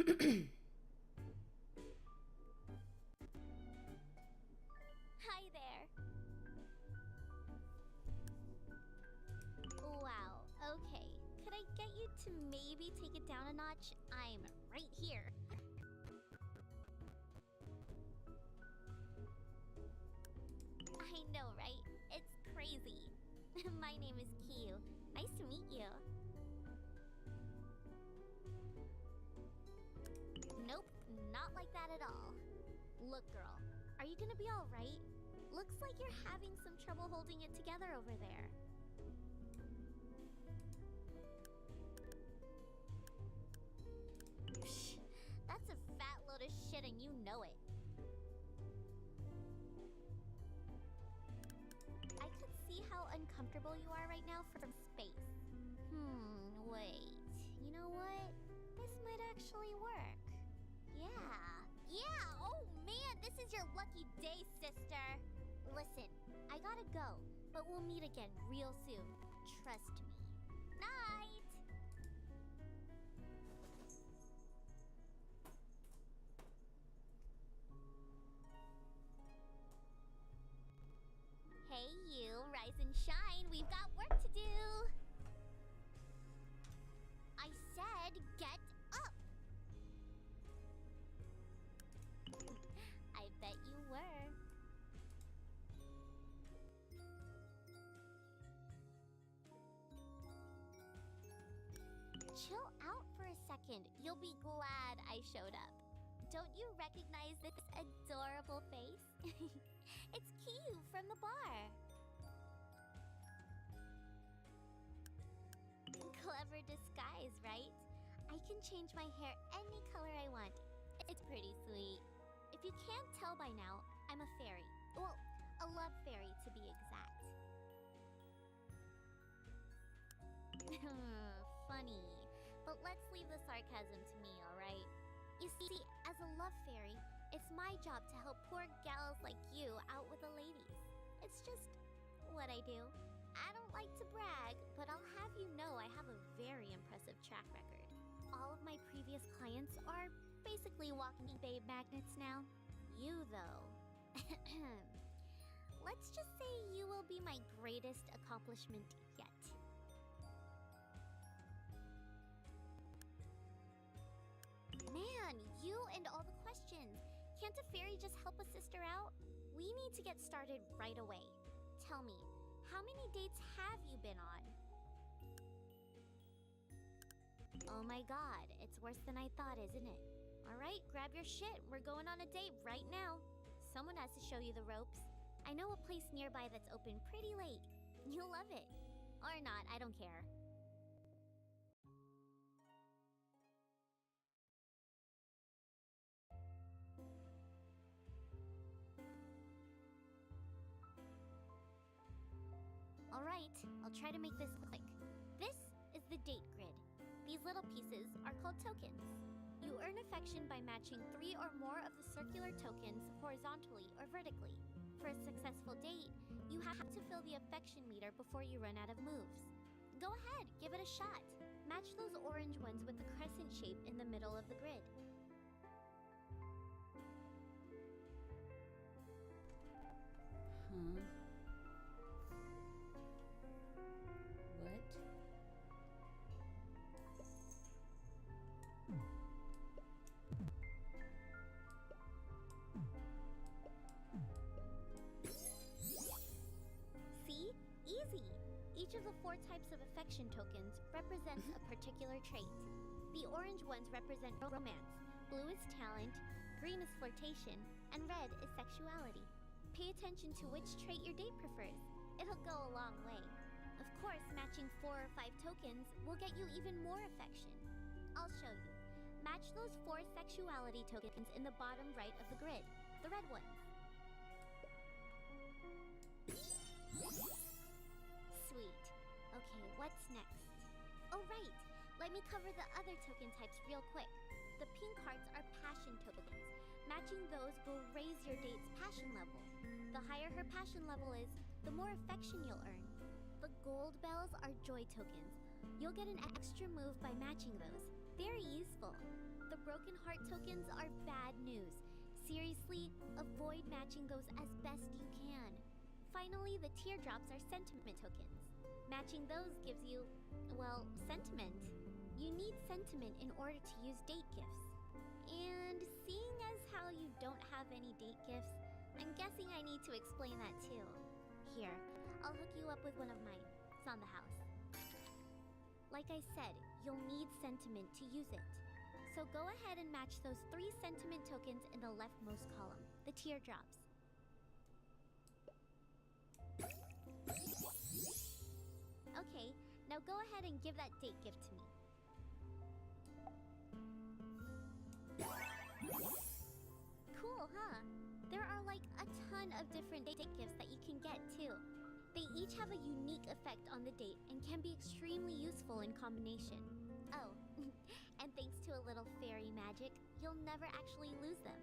Hi there. Wow, okay. Could I get you to maybe take it down a notch? I'm right here. I know, right? It's crazy. My name is Kiyu. Nice to meet you. Nope, not like that at all. Look, girl, are you gonna be alright? Looks like you're having some trouble holding it together over there. Psh, that's a fat load of shit and you know it. I could see how uncomfortable you are right now from space. Wait. You know what? This might actually work. Yeah, oh man, this is your lucky day, sister. Listen, I gotta go, but we'll meet again real soon. Trust me. Night! Hey you, rise and shine, we've got work to do! I said get up! I bet you were. Chill out for a second. You'll be glad I showed up. Don't you recognize this adorable face? It's Kiyu from the bar. Clever disguise, right? I can change my hair any color I want. It's pretty sweet. If you can't tell by now, I'm a fairy. Well, a love fairy to be exact. Funny. But let's leave the sarcasm to me, alright? You see, as a love fairy, it's my job to help poor gals like you out with the ladies. It's just what I do. I don't like to brag, but I'll have you know I have a very impressive track record. All of my previous clients are basically walking babe magnets now. You, though. Let's just say you will be my greatest accomplishment yet. Man, you and all the questions. Can't a fairy just help a sister out? We need to get started right away. Tell me, how many dates have you been on? Oh my god, it's worse than I thought, isn't it? Alright, grab your shit. We're going on a date right now. Someone has to show you the ropes. I know a place nearby that's open pretty late. You'll love it. Or not, I don't care. Alright, I'll try to make this quick. This is the date grid. These little pieces are called tokens. You earn affection by matching 3 or more of the circular tokens horizontally or vertically. For a successful date, you have to fill the affection meter before you run out of moves. Go ahead, give it a shot. Match those orange ones with the crescent shape in the middle of the grid. Huh? What? See? Easy! Each of the 4 types of affection tokens represents a particular trait. The orange ones represent romance, blue is talent, green is flirtation, and red is sexuality. Pay attention to which trait your date prefers. It'll go a long way. Of course, matching 4 or 5 tokens will get you even more affection. I'll show you. Match those 4 sexuality tokens in the bottom right of the grid, the red ones. Sweet. Okay, what's next? Oh right, let me cover the other token types real quick. The pink hearts are passion tokens. Matching those will raise your date's passion level. The higher her passion level is, the more affection you'll earn. The gold bells are joy tokens. You'll get an extra move by matching those. Very useful. The broken heart tokens are bad news. Seriously, avoid matching those as best you can. Finally, the teardrops are sentiment tokens. Matching those gives you, well, sentiment. You need sentiment in order to use date gifts. And seeing as how you don't have any date gifts, I'm guessing I need to explain that too. Here, I'll hook you up with one of mine. It's on the house. Like I said, you'll need sentiment to use it. So go ahead and match those 3 sentiment tokens in the leftmost column, the teardrops. Okay, now go ahead and give that date gift to me. Cool, huh? There are like a ton of different date gifts that you can get too. They each have a unique effect on the date and can be extremely useful in combination. Oh, and thanks to a little fairy magic, you'll never actually lose them.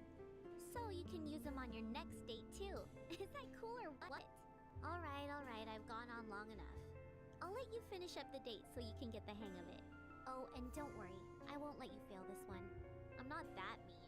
So you can use them on your next date too. Is that cool or what? Alright, I've gone on long enough. I'll let you finish up the date so you can get the hang of it. Oh, and don't worry, I won't let you fail this one. I'm not that mean.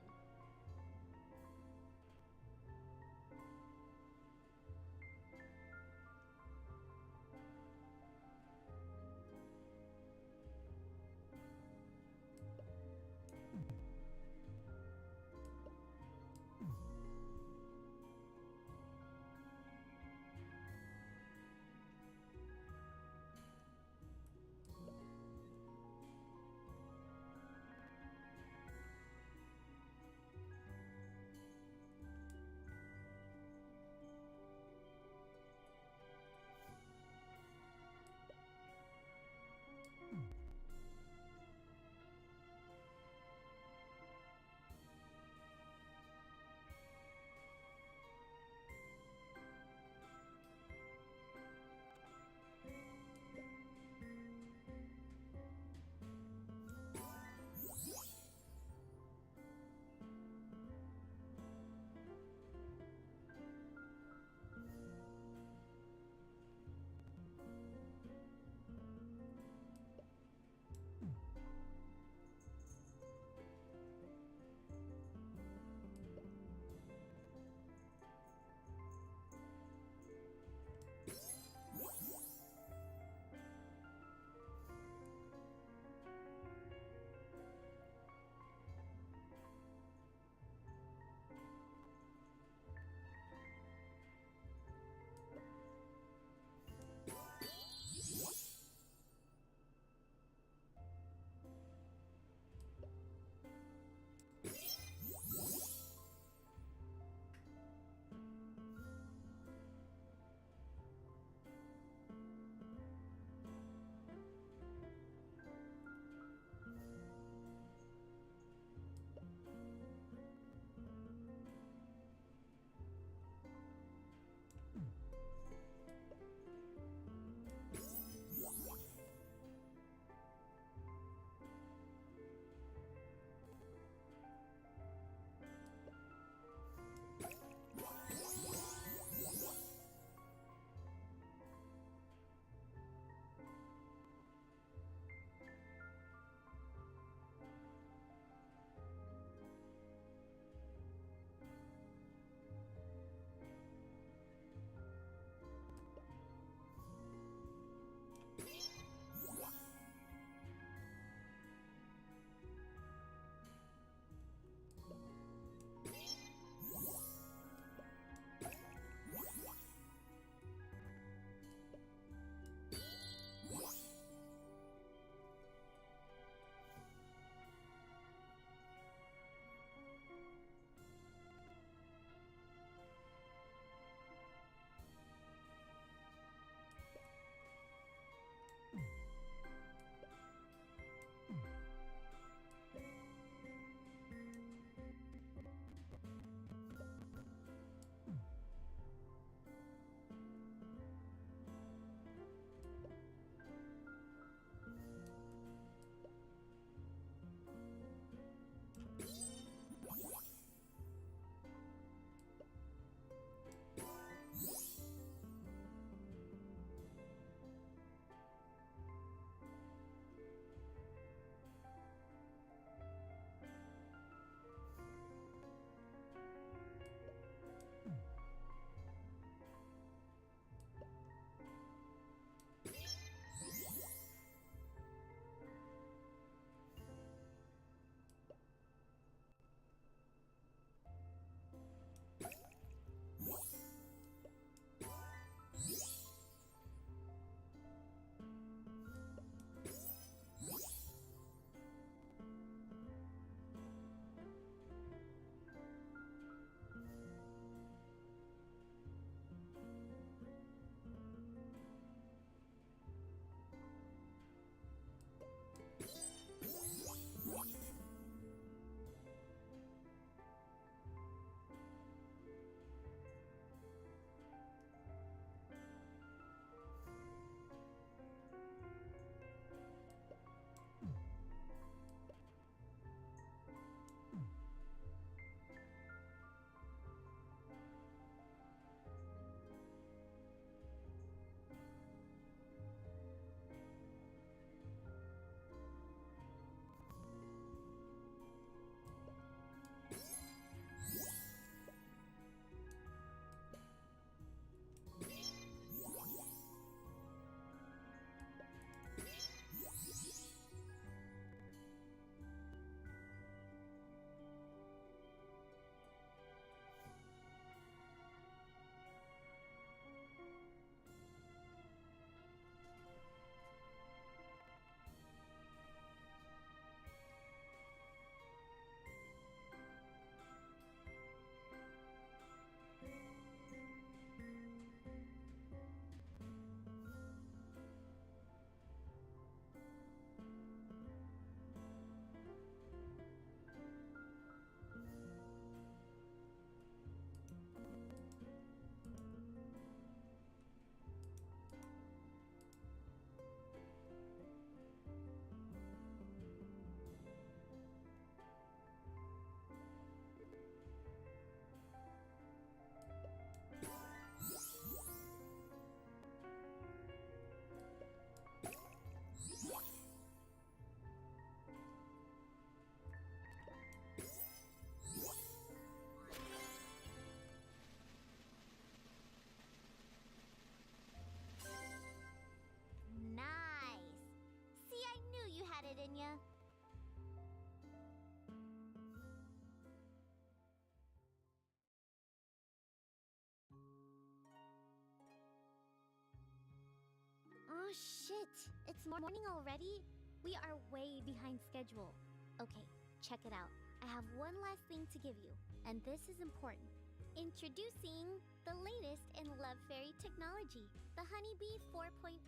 Shit, it's morning already? We are way behind schedule. Okay, check it out. I have one last thing to give you, and this is important. Introducing the latest in Love Fairy technology, the Honeybee 4.0.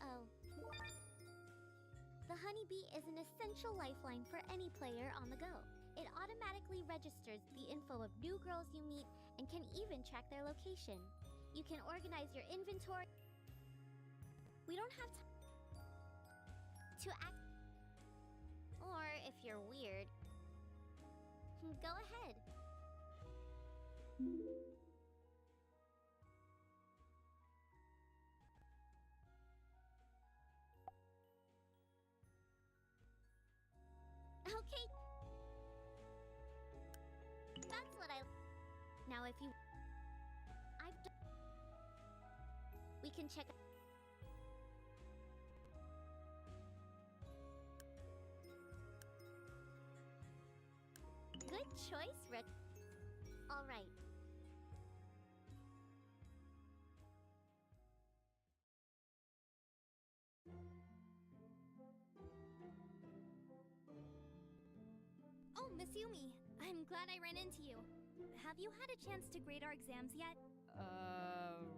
The Honeybee is an essential lifeline for any player on the go. It automatically registers the info of new girls you meet and can even track their location. You can organize your inventory. We don't have to act. Or if you're weird, go ahead. Okay. That's what I... Now if you... We can check... Good choice, Red. All right. Oh, Miss Yumi, I'm glad I ran into you. Have you had a chance to grade our exams yet?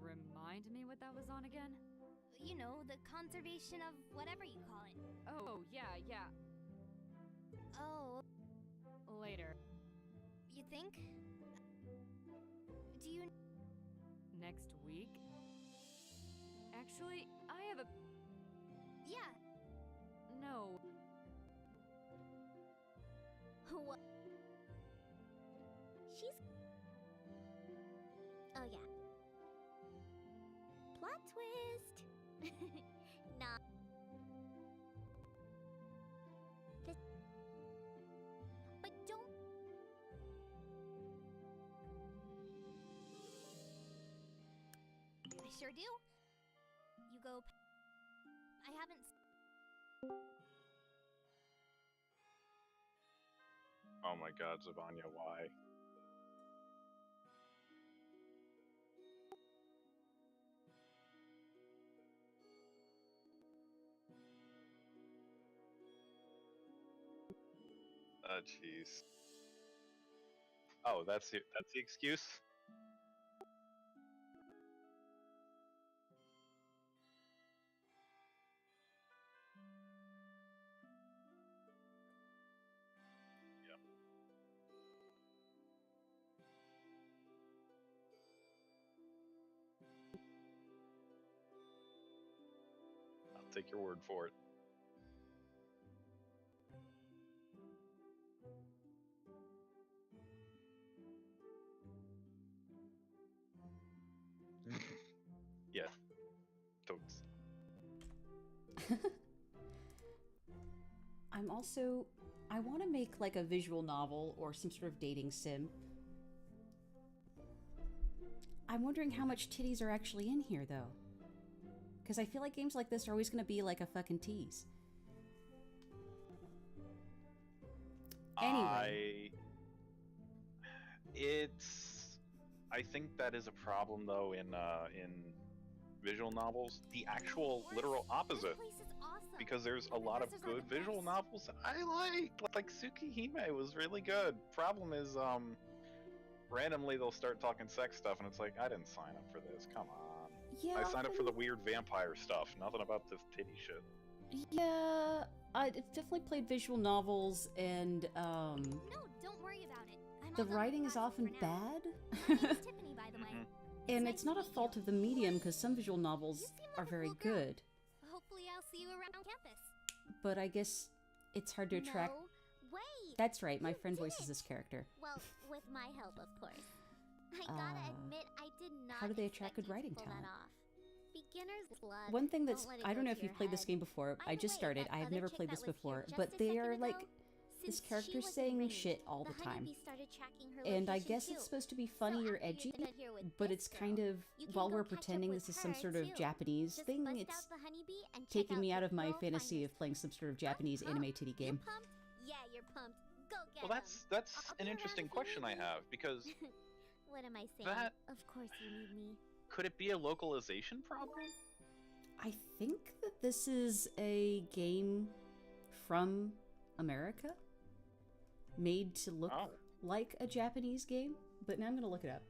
Remind me what that was on again? You know, the conservation of whatever you call it. Oh, yeah. Oh, Later. you think? Do you... Next week? Actually, I have a... Yeah. No. What? She's... Oh, yeah. Plot twist! Nah. This... But don't... I sure do. You go... I haven't... Oh my god, Xibanya, why? Jeez. Oh, that's the excuse? Yep. I'll take your word for it. Yeah. Totes. I want to make like a visual novel or some sort of dating sim. I'm wondering how much titties are actually in here though. Because I feel like games like this are always going to be like a fucking tease. Anyway. I think that is a problem though in visual novels. The actual literal opposite. This place is awesome. Because there's a The lot of professors are good the visual best. novels that I like Tsukihime was really good. Problem is, randomly they'll start talking sex stuff, and it's like, I didn't sign up for this. Come on. Yeah, I signed up for the weird vampire stuff. Nothing about this titty shit. Yeah, I've definitely played visual novels, and No, don't worry about it. I'm the on writing is class for often now. bad. My name's Tiffany, by the way. And nice it's not to a meet fault you. of the medium, because some visual novels You seem are like a very cool girl. good. Hopefully I'll see you around campus. But I guess it's hard to attract. No, wait! That's right, my You friend did voices it. this character. Well, with my help, of course. I gotta admit, I did not how do they expect attract good you to writing pull talent? that off. Beginner's luck. One thing that's, Don't let it I go don't know to if you've your played this head. game before. By I the just way, started. that I have other never chick played that this was here before, just but a they are second like ago, this since she character's was saying winning, shit all the time. Honeybee started tracking her And I location guess too. it's supposed to be So funny or after you're edgy, done here with but this it's girl, kind of, you can while go we're catch up pretending with this is some her, sort of too. Japanese Just thing, bust it's out the Honeybee and check taking out me out the of my girl fantasy finders. of playing some sort of I'm Japanese pumped. anime titty You game. pumped? Yeah, you're pumped. Go get Well, 'em. that's I'll an be around interesting if you question need I me. have, because What am I saying? that Of course you need me. could it be a localization problem? I think that this is a game from America, made to look like a Japanese game, but now I'm gonna look it up.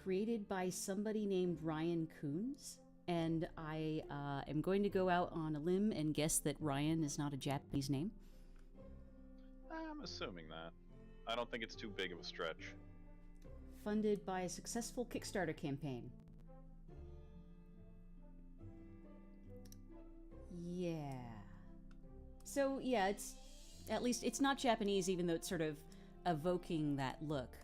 Created by somebody named Ryan Coons, and I am going to go out on a limb and guess that Ryan is not a Japanese name. I'm assuming that. I don't think it's too big of a stretch. Funded by a successful Kickstarter campaign. Yeah. So, yeah, it's... At least, it's not Japanese, even though it's sort of evoking that look.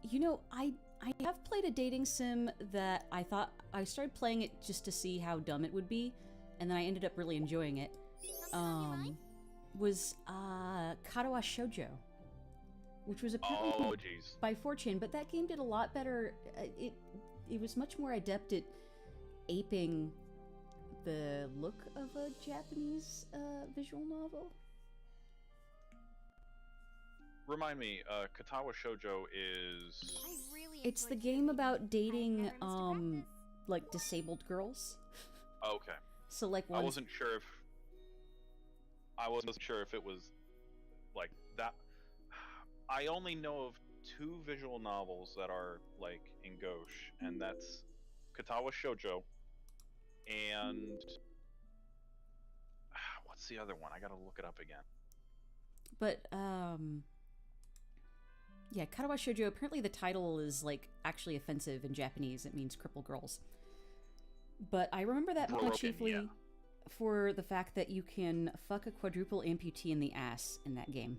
You know, I have played a dating sim that I thought... I started playing it just to see how dumb it would be, and then I ended up really enjoying it. Was Karawa Shoujo, which was apparently by 4chan, but that game did a lot better. It was much more adept at aping the look of a Japanese visual novel. Remind me, Katawa Shoujo is... It's the game about dating, like, disabled girls. Okay. So, like, I wasn't sure if it was, like, that... I only know of 2 visual novels that are, like, in gauche, and that's Katawa Shoujo, and... What's the other one? I gotta look it up again. But, yeah, Karawa Shoujo, apparently the title is, like, actually offensive in Japanese. It means cripple girls. But I remember that more chiefly for the fact that you can fuck a quadruple amputee in the ass in that game.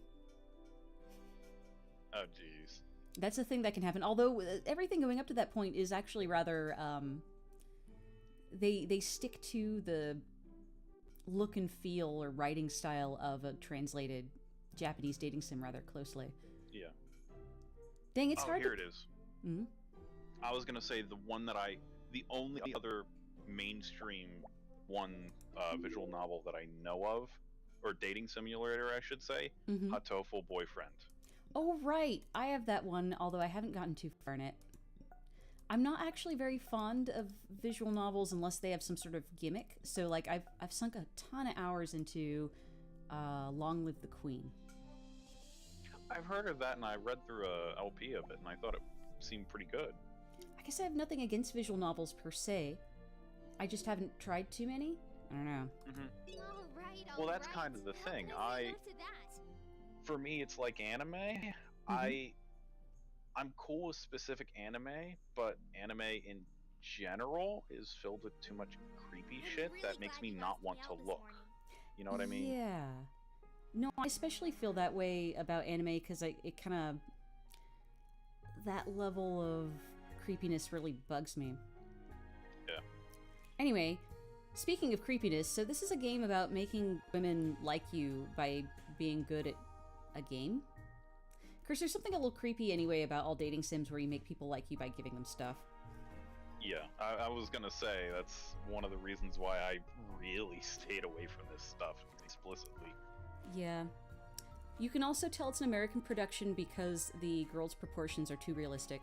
Oh, jeez. That's a thing that can happen. Although, everything going up to that point is actually rather, they stick to the look and feel or writing style of a translated Japanese dating sim rather closely. Yeah. Dang, it's hard here it is. Mm-hmm. I was gonna say the only other mainstream visual novel that I know of, or dating simulator, I should say, Hatoful Boyfriend. Oh, right. I have that one, although I haven't gotten too far in it. I'm not actually very fond of visual novels unless they have some sort of gimmick. So, like, I've sunk a ton of hours into Long Live the Queen. I've heard of that, and I read through a LP of it, and I thought it seemed pretty good. I guess I have nothing against visual novels per se. I just haven't tried too many. I don't know. Well, that's kind of the thing. For me, it's like anime. I'm cool with specific anime, but anime in general is filled with too much creepy shit that makes me not want to look. You know what I mean? Yeah. No, I especially feel that way about anime because it kind of... That level of creepiness really bugs me. Yeah. Anyway, speaking of creepiness, so this is a game about making women like you by being good at a game. Of course, there's something a little creepy anyway about all dating sims where you make people like you by giving them stuff. Yeah, I was gonna say, that's one of the reasons why I really stayed away from this stuff explicitly. Yeah. You can also tell it's an American production because the girls' proportions are too realistic.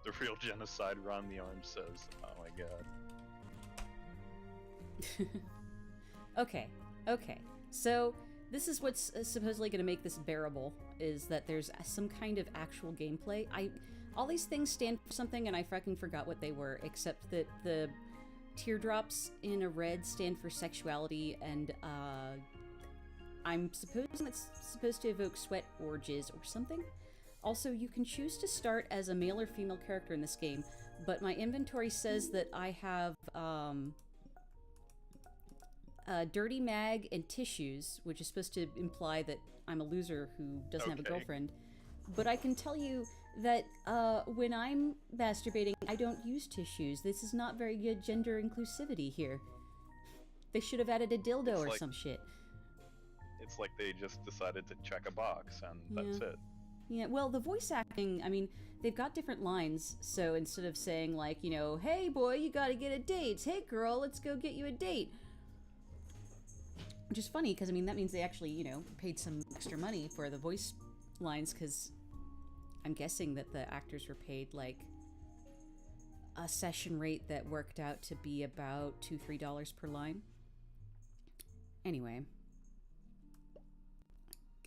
The real genocide, Ron the Orange says. Oh my god. Okay. So, this is what's supposedly going to make this bearable, is that there's some kind of actual gameplay. All these things stand for something, and I fucking forgot what they were, except that the teardrops in a red stand for sexuality, and I'm supposing it's supposed to evoke sweat or jizz or something. Also, you can choose to start as a male or female character in this game, but my inventory says that I have Dirty Mag and Tissues, which is supposed to imply that I'm a loser who doesn't have a girlfriend. But I can tell you that when I'm masturbating, I don't use tissues. This is not very good gender inclusivity here. They should have added a dildo or some shit. It's like they just decided to check a box, and that's it. Yeah, well, the voice acting, I mean, they've got different lines. So instead of saying like, you know, hey boy, you gotta get a date. Hey girl, let's go get you a date. Which is funny because I mean that means they actually, you know, paid some extra money for the voice lines, because I'm guessing that the actors were paid like a session rate that worked out to be about $2-3 per line. Anyway,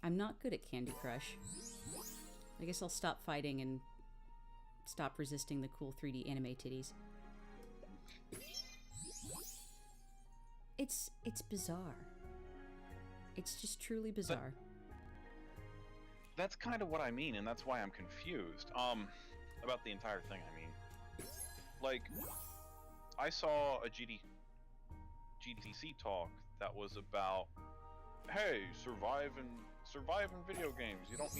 I'm not good at Candy Crush. I guess I'll stop fighting and stop resisting the cool 3D anime titties. It's bizarre. It's just truly bizarre. That's kind of what I mean, and that's why I'm confused. About the entire thing, I mean. Like, I saw a GDC talk that was about, hey, survive in video games. You don't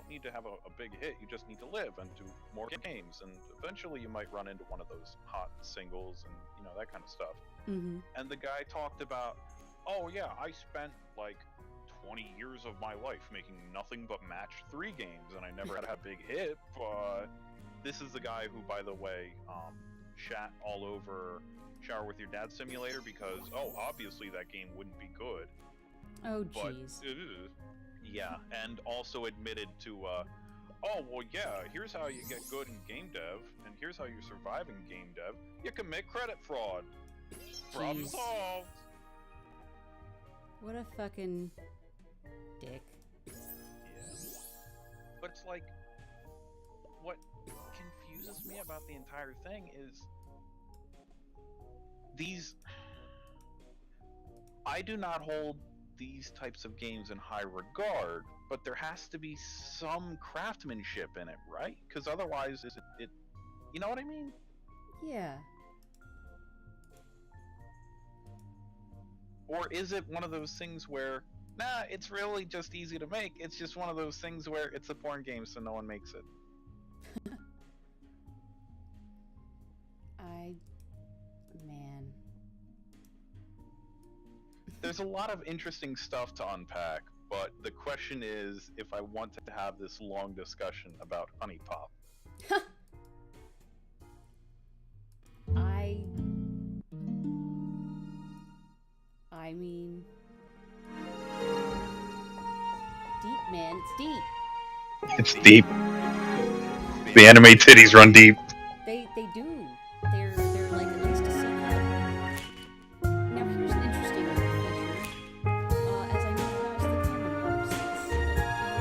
need to have a big hit. You just need to live and do more games, and eventually you might run into one of those hot singles and you know that kind of stuff. Mm-hmm. And the guy talked about, oh yeah, I spent like 20 years of my life making nothing but match 3 games, and I never had a big hit. But this is the guy who, by the way, shat all over Shower with Your Dad Simulator because, oh, obviously that game wouldn't be good. Oh, jeez. Yeah, and also admitted to, oh, well, yeah, here's how you get good in game dev, and here's how you survive in game dev. You commit credit fraud. Problem Jeez. solved. What a fucking dick. Yeah. But it's like, what confuses me about the entire thing is I do not hold these types of games in high regard, but there has to be some craftsmanship in it, right? Because otherwise, it you know what I mean? Yeah. Or is it one of those things where, nah, it's really just easy to make, it's just one of those things where it's a porn game so no one makes it? Man. There's a lot of interesting stuff to unpack, but the question is if I want to have this long discussion about Honey Pop. I mean, deep, man. It's deep. It's deep. The anime titties run deep. They do. They're like at least a secret. Now here's an interesting feature. As I know as the camera moves, it's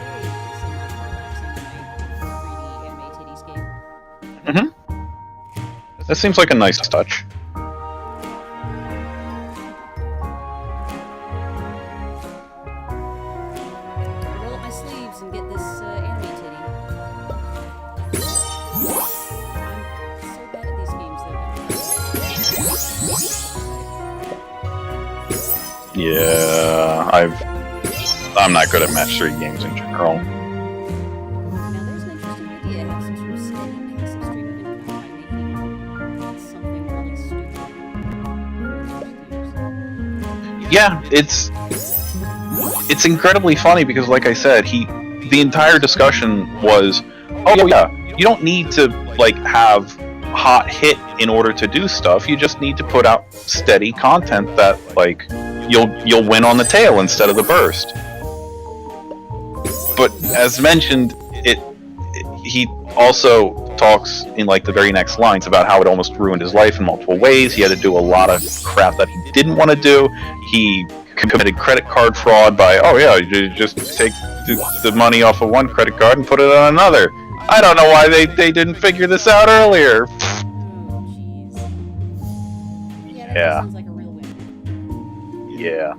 way somewhat relaxing in my 3D anime titties game. Mm-hmm. That seems like a nice touch. Roll up my sleeves and get this anime titty. I'm so bad at these games, though. Yeah, I'm not good at match 3 games in general. Now there's an interesting idea. Have some sort of steady passive stream of income by making something really stupid. Yeah, it's incredibly funny because, like I said, the entire discussion was, oh yeah, you don't need to like have hot hit in order to do stuff. You just need to put out steady content that like you'll win on the tail instead of the burst. But as mentioned, he also talks in like the very next lines about how it almost ruined his life in multiple ways. He had to do a lot of crap that he didn't want to do. He committed credit card fraud by, oh yeah, you just take the money off of one credit card and put it on another. I don't know why they didn't figure this out earlier. Oh, jeez. Yeah, that Yeah. sounds like a real win. Yeah.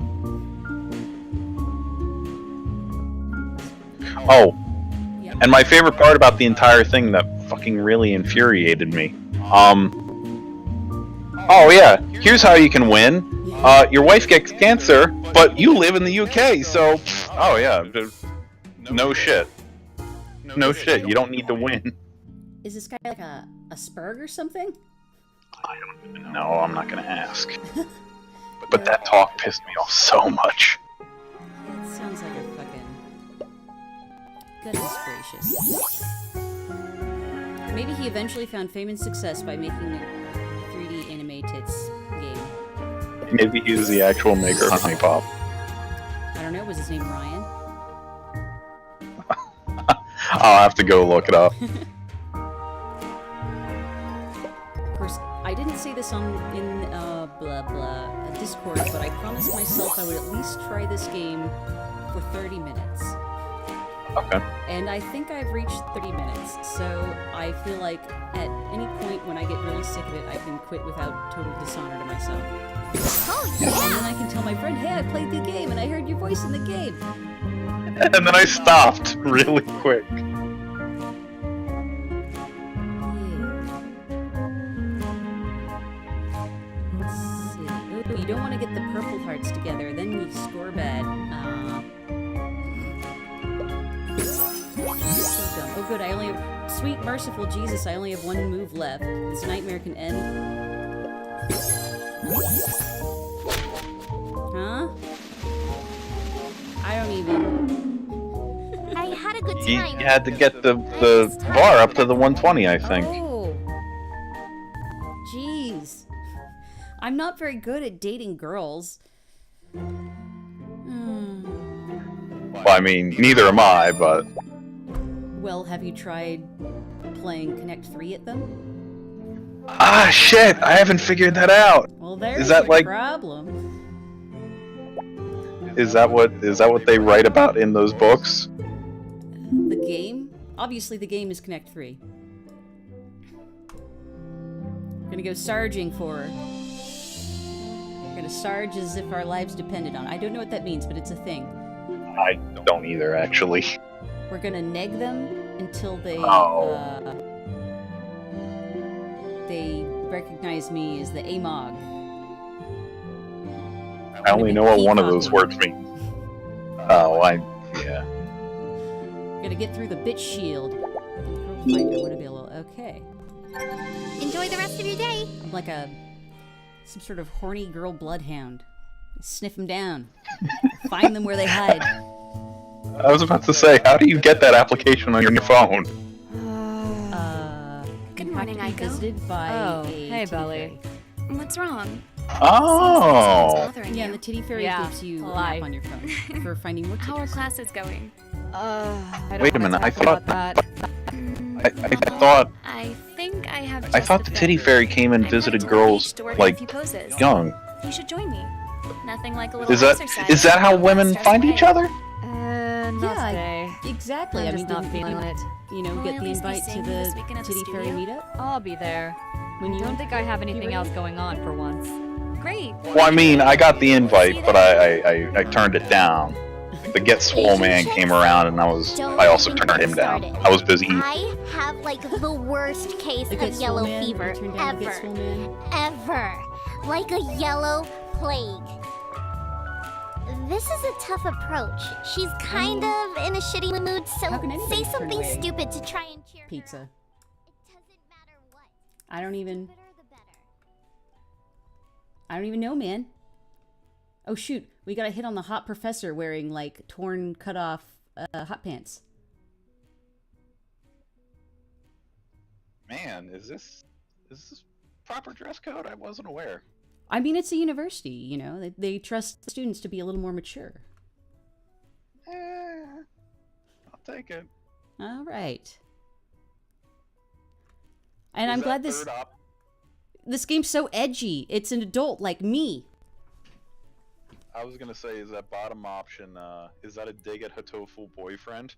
Oh, Yep. and my favorite part about the entire thing that fucking really infuriated me. Oh yeah, here's how you can win. Your wife gets cancer, but you live in the UK, so oh yeah, no shit. No shit, you don't need to win. Is this guy like a spurg or something? I don't even know, I'm not gonna ask. But that talk pissed me off so much. It sounds like a fucking... Goodness gracious. Maybe he eventually found fame and success by making a 3D anime tits game. Maybe he's the actual maker of Honey Pop. I don't know, was his name Ryan? I'll have to go look it up. Of course, I didn't say this in Discord, but I promised myself I would at least try this game for 30 minutes. Okay. And I think I've reached 30 minutes, so I feel like at any point when I get really sick of it, I can quit without total dishonor to myself. Oh, And yeah! then I can tell my friend, hey, I played the game and I heard your voice in the game. And then I stopped really quick. Let's see. Ooh, you don't want to get the purple hearts together, then you score bad. So dumb. Oh good, I only have... Sweet merciful Jesus, I only have one move left. This nightmare can end. Huh? I don't even... I had a good You time. had to get the bar up to the 120, I think. Oh. Jeez. I'm not very good at dating girls. Well, I mean, neither am I, but... Well, have you tried playing Connect 3 at them? Ah, shit! I haven't figured that out! Well, there's that the like- problem. Is that what they write about in those books? The game? Obviously, the game is Connect 3. We're gonna go sarging for her. We're gonna sarge as if our lives depended on it. I don't know what that means, but it's a thing. I don't either, actually. We're gonna neg them until they they recognize me as the Amog. I only know what one of those words means. Oh, yeah. Gonna get through the bitch shield. Finder, what available? Okay. Enjoy the rest of your day. I'm like some sort of horny girl bloodhound. Sniff them down. Find them where they hide. I was about to say, how do you get that application on your phone? Good You have morning, to be Aiko. visited by Oh, a hey, titty Belly. fairy. What's wrong? Oh! Sounds bothering Yeah, you. and the titty fairy Yeah, gives you an lie. app on your phone for finding more How are titties. classes going? I don't Wait a wanna minute, I talk thought- about that. I think I have. I just thought a the bit. titty fairy came and I'm visited headed to the girls, beach to work on a like, few poses. young. You should join me. Nothing like a little Is that exercise. how to get women stress find away. each other? Not Yeah, today. Exactly. I'm I mean, just not didn't feeling you, it. you know, Will I get at the least be invite to seeing you the this weekend at the titty fairy studio? meetup? I'll be there. When you Don't think I have anything ready? else going on for once. Great. Well, I mean, I got the invite, but I turned it down. The Get Swole Man came around, and I also turned him down. I was busy. I have like the worst case The of Get Swole yellow Man, fever you turned down the Get ever. Swole Man? Ever. Like a yellow plague. This is a tough approach. She's kind of in a shitty mood, so How can anybody say turn something away stupid to try and cheer Pizza. her up. It doesn't matter what. I don't even Stupider the better. know, man. Oh shoot, we got a hit on the hot professor wearing like torn, cut off hot pants. Man, is this proper dress code? I wasn't aware. I mean, it's a university, you know. They trust students to be a little more mature. I'll take it. All right. And I'm glad this game's so edgy. It's an adult like me. I was gonna say, is that bottom option, is that a dig at Hatofu boyfriend?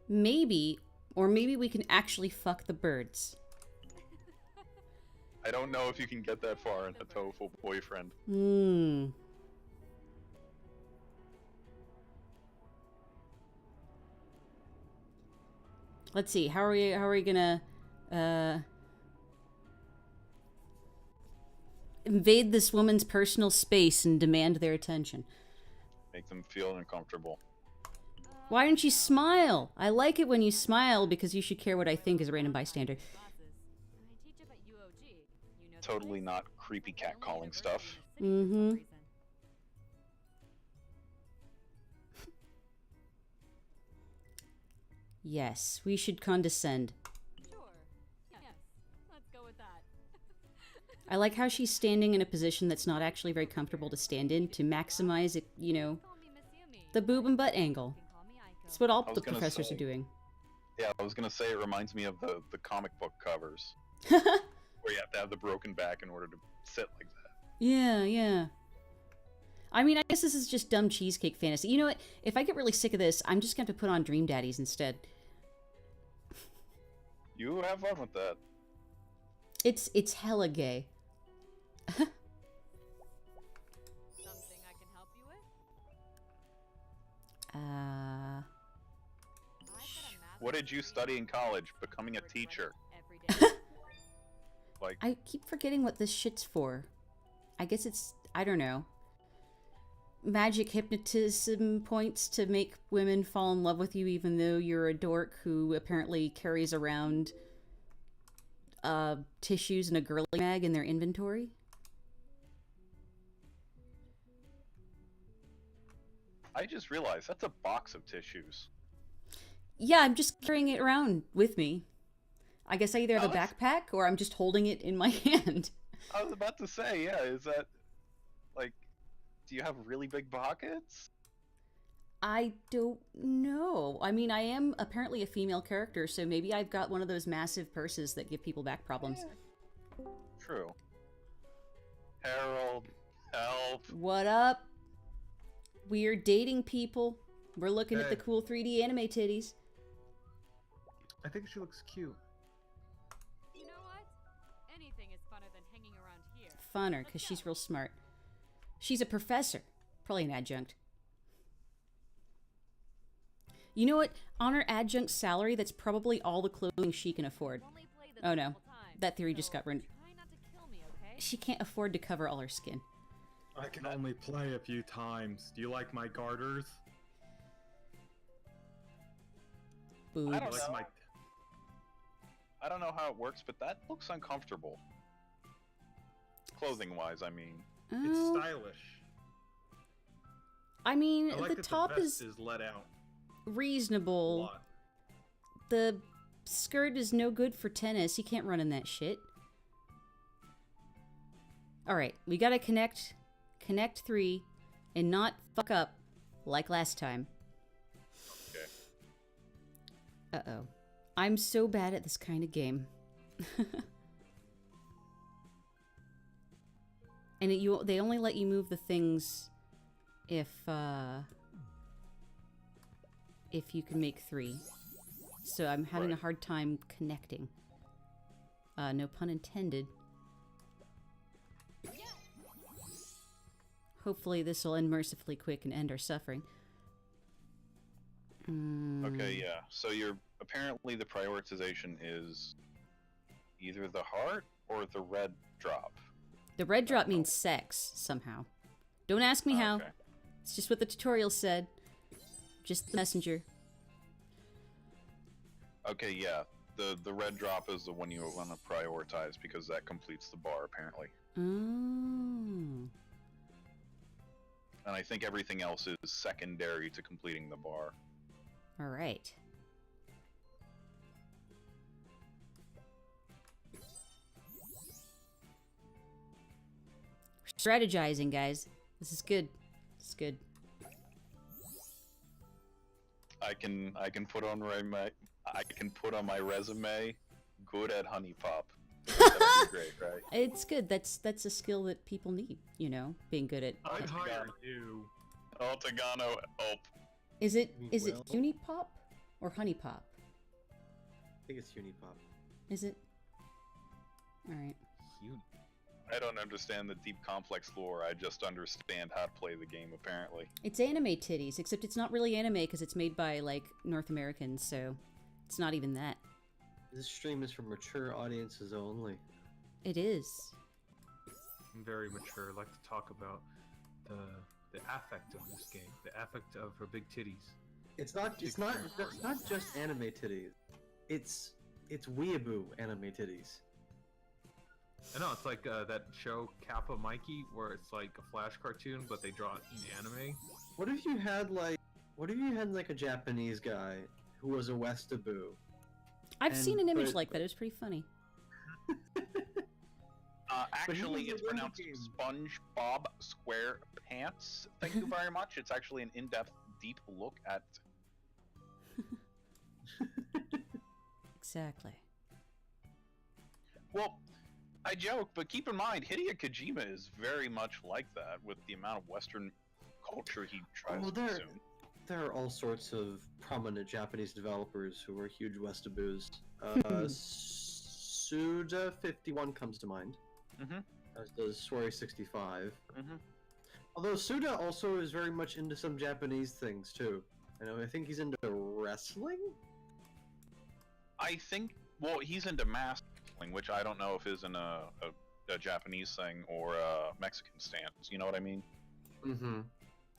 Maybe, or maybe we can actually fuck the birds. I don't know if you can get that far in Hatofu boyfriend. Let's see. How are we gonna invade this woman's personal space and demand their attention? Make them feel uncomfortable. Why don't you smile? I like it when you smile because you should care what I think as a random bystander. Totally not creepy cat calling stuff. Mm-hmm. Yes, we should condescend. with that. I like how she's standing in a position that's not actually very comfortable to stand in to maximize it, you know, Call me Miss Yumi. the boob and butt angle. You can call me Aiko. That's what all I was the gonna professors say. are doing. Yeah, I was gonna say it reminds me of the comic book covers where you have to have the broken back in order to sit like that. Yeah, yeah. I mean, I guess this is just dumb cheesecake fantasy. You know what? If I get really sick of this, I'm just going to put on Dream Daddies instead. You have fun with that. It's hella gay. Something I can help you with? Uh, I've got a math What did you study in college? Becoming a teacher. every day. Like, I keep forgetting what this shit's for. I guess it's, I don't know. Magic hypnotism points to make women fall in love with you even though you're a dork who apparently carries around tissues and a girly mag in their inventory. I just realized that's a box of tissues. Yeah, I'm just carrying it around with me. I guess I either have a Alex? backpack or I'm just holding it in my hand. I was about to say, yeah, is that, like, do you have really big pockets? I don't know. I mean, I am apparently a female character, so maybe I've got one of those massive purses that give people back problems. True. Harold, help. What up? We're dating people. We're looking at the Hey. cool 3D anime titties. I think she looks cute. You know what? Anything is funner than hanging around here. Funner, because she's real smart. She's a professor. Probably an adjunct. You know what? On her adjunct salary, that's probably all the clothing she can afford. I've only played this Oh a no. couple times, That theory just so got ruined. try not to kill me, okay? She can't afford to cover all her skin. I can only play a few times. Do you like my garters? Boobs. I Do you don't like know. my... I don't know how it works, but that looks uncomfortable. Clothing-wise, I mean. It's Oh, stylish. I mean, I like the that top the vest is let out a reasonable. lot. The skirt is no good for tennis. You can't run in that shit. Alright, we gotta connect 3 and not fuck up like last time. Okay. Uh-oh. I'm so bad at this kind of game. And they only let you move the things if you can make 3. So I'm having a Right. hard time connecting. No pun intended. Hopefully this will end mercifully quick and end our suffering. Okay, yeah. So apparently the prioritization is either the heart or the red drop. The red drop means sex, somehow. Don't ask me how. Okay. It's just what the tutorial said. Just the messenger. Okay, yeah. The red drop is the one you want to prioritize because that completes the bar, apparently. Oh. And I think everything else is secondary to completing the bar. Alright. Strategizing, guys. This is good. This is good. I can put on my resume good at honey pop. That'd be great, right? It's good. That's a skill that people need, you know, being good at. I'd Oh, hire God. you. Oh, Tagano, help. Is it Well- Hunie Pop or Honey Pop? I think it's Unipop. Is it? Alright. I don't understand the deep complex lore. I just understand how to play the game, apparently. It's anime titties, except it's not really anime because it's made by, like, North Americans, so it's not even that. This stream is for mature audiences only. It is. I'm very mature. I like to talk about the affect of this game. The affect of her big titties. It's not just anime titties. It's weeaboo anime titties. I know, it's like that show Kappa Mikey, where it's like a flash cartoon, but they draw it in anime. What if you had like a Japanese guy who was a Westaboo? I've And seen an image put- like that. It was pretty funny. Actually, was it's in the pronounced game. SpongeBob SquarePants. Thank you very much. It's actually an in-depth, deep look at. Exactly. Well, I joke, but keep in mind, Hideo Kojima is very much like that with the amount of Western culture he tries to consume. There are all sorts of prominent Japanese developers who are huge Westaboos. Suda51 comes to mind. Mhm. As does Swery65. Mhm. Although Suda also is very much into some Japanese things too. I think he's into wrestling. I think, well, he's into mask wrestling, which I don't know if isn't a Japanese thing or a Mexican stance. You know what I mean? Mm-hmm.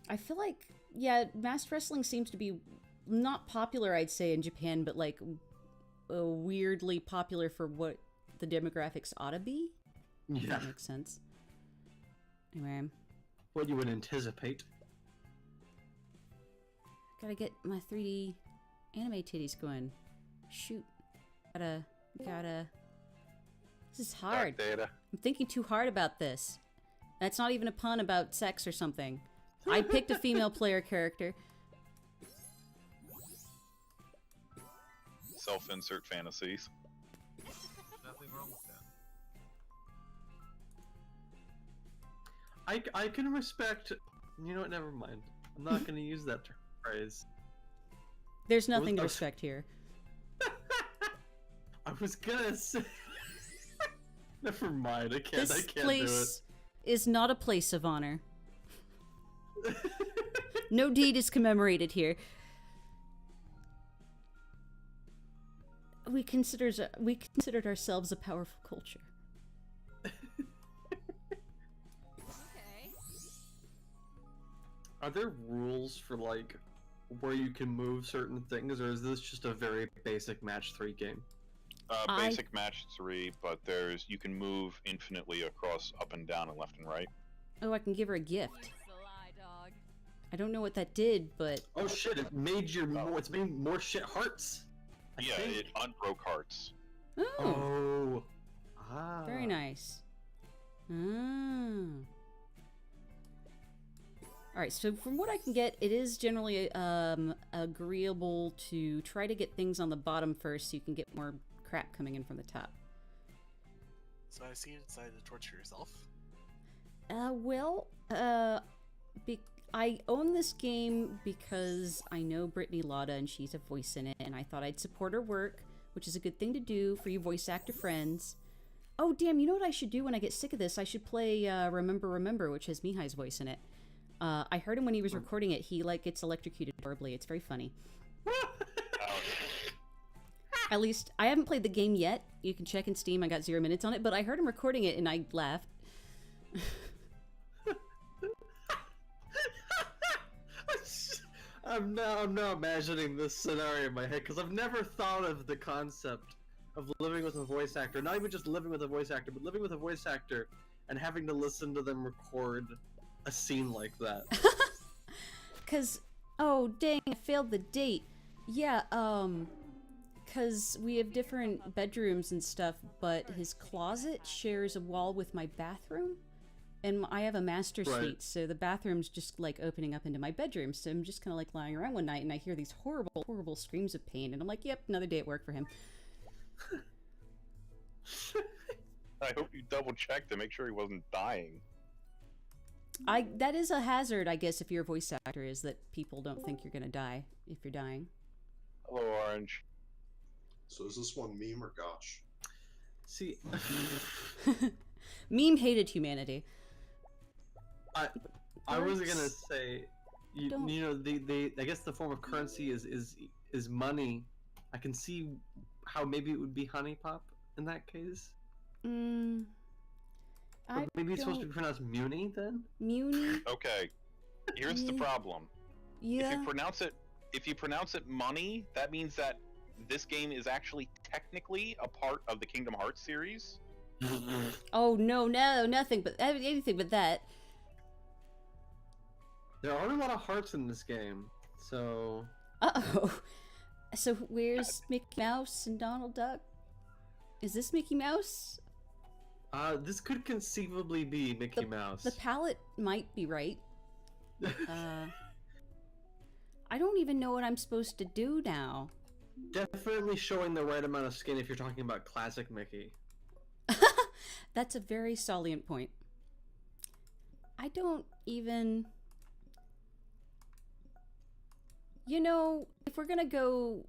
I feel like, yeah, masked wrestling seems to be not popular, I'd say, in Japan, but like weirdly popular for what the demographics ought to be. If Yeah. that makes sense. Anyway, What you would anticipate. gotta get my 3D anime titties going. Shoot. Gotta. This is hard. Dark Data. I'm thinking too hard about this. That's not even a pun about sex or something. I picked a female player character. Self-insert fantasies. Nothing wrong with that. I can respect. You know what? Never mind. I'm not going to use that phrase. There's nothing to respect here. I was gonna say. Never mind. I can't This do it. place is not a place of honor. No deed is commemorated here. We considered ourselves a powerful culture. Okay. Are there rules for like where you can move certain things, or is this just a very basic match 3 game? Basic match 3, but you can move infinitely across up and down and left and right. Oh, I can give her a gift. What's the lie, dog? I don't know what that did, but Oh shit! It made it's made more shit hearts. I Yeah, think. it unbroke hearts. oh, Oh. Ah. very nice. Ah. All right, so from what I can get, it is generally agreeable to try to get things on the bottom first so you can get more crap coming in from the top. So I see you decided to torture yourself. I own this game because I know Brittany Lotta and she's a voice in it, and I thought I'd support her work, which is a good thing to do for you voice actor friends. Oh, damn, you know what I should do when I get sick of this? I should play Remember, which has Mihai's voice in it. I heard him when he was recording it. He, gets electrocuted horribly. It's very funny. At least, I haven't played the game yet. You can check in Steam. I got 0 minutes on it, but I heard him recording it, and I laughed. I'm now imagining this scenario in my head because I've never thought of the concept of living with a voice actor. Not even just living with a voice actor, but living with a voice actor and having to listen to them record a scene like that. Cause, oh dang, I failed the date. Yeah, cause we have different bedrooms and stuff, but his closet shares a wall with my bathroom. And I have a master suite, so the bathroom's just opening up into my bedroom. So I'm just kind of lying around one night and I hear these horrible, horrible screams of pain. And I'm like, yep, another day at work for him. I hope you double checked to make sure he wasn't dying. That is a hazard, I guess, if you're a voice actor, is that people don't think you're gonna die if you're dying. Hello, Orange. So is this one meme or Gotch? See, Meme hated humanity. I was gonna say, Don't- you know, I guess the form of currency is money. I can see how maybe it would be honey pop in that case. Or maybe it's supposed to be pronounced Muni then. Muni. Okay, here's the Yeah. problem. Yeah. If you pronounce it money, that means that this game is actually technically a part of the Kingdom Hearts series. Oh no, nothing but anything but that. There aren't a lot of hearts in this game, so. Uh-oh. So where's Mickey Mouse and Donald Duck? Is this Mickey Mouse? This could conceivably be Mickey Mouse. The palette might be right. I don't even know what I'm supposed to do now. Definitely showing the right amount of skin if you're talking about classic Mickey. That's a very salient point. I don't even... You know, if we're gonna go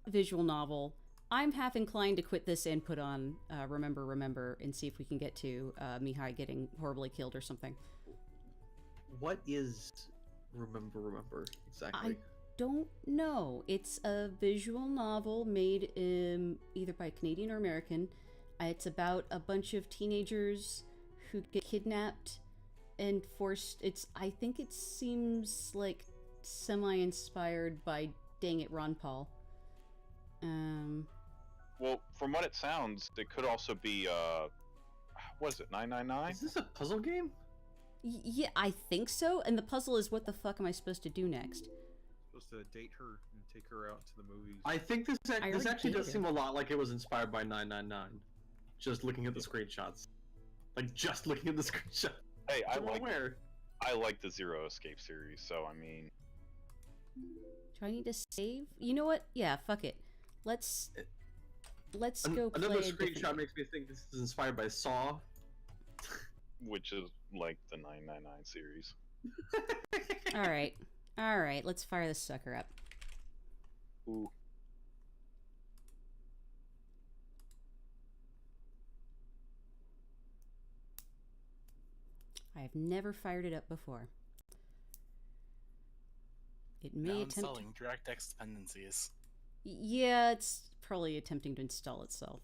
visual novel, I'm half inclined to quit this and put on Remember, and see if we can get to Mihai getting horribly killed or something. What is Remember exactly? I don't know. It's a visual novel made either by Canadian or American. It's about a bunch of teenagers who get kidnapped and forced. I think it seems like semi-inspired by Dang It Ron Paul. Well, from what it sounds, it could also be what is it, 999? Is this a puzzle game? Yeah, I think so. And the puzzle is, what the fuck am I supposed to do next? Supposed to date her and take her out to the movies. I think this already actually does dated seem a lot like it was inspired by 999. Just looking at the screenshots. Like, just looking at the screenshot. Hey, I like like the Zero Escape series, so I mean... Do I need to save? You know what? Yeah, fuck it. Let's go play Another a different screenshot game. makes me think this is inspired by Saw. Which is like the 999 series. Alright, let's fire this sucker up. Ooh. I have never fired it up before. It may Now attempt... installing DirectX dependencies. Yeah, it's probably attempting to install itself.